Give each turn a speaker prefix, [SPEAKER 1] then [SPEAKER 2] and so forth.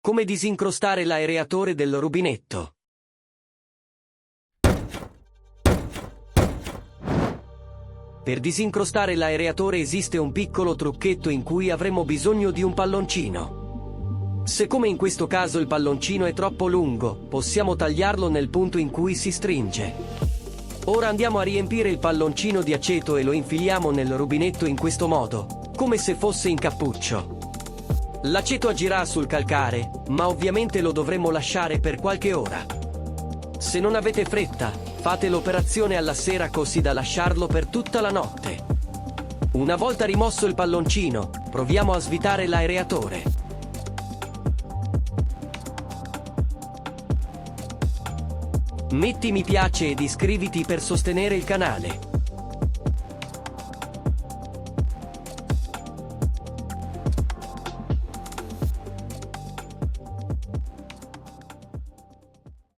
[SPEAKER 1] Come disincrostare l'aereatore del rubinetto. Per disincrostare l'aereatore esiste un piccolo trucchetto in cui avremo bisogno di un palloncino. Se come in questo caso il palloncino è troppo lungo, possiamo tagliarlo nel punto in cui si stringe. Ora andiamo a riempire il palloncino di aceto e lo infiliamo nel rubinetto in questo modo, come se fosse in cappuccio. L'aceto agirà sul calcare, ma ovviamente lo dovremo lasciare per qualche ora. Se non avete fretta, fate l'operazione alla sera così da lasciarlo per tutta la notte. Una volta rimosso il palloncino, proviamo a svitare l'aereatore. Metti mi piace ed iscriviti per sostenere il canale.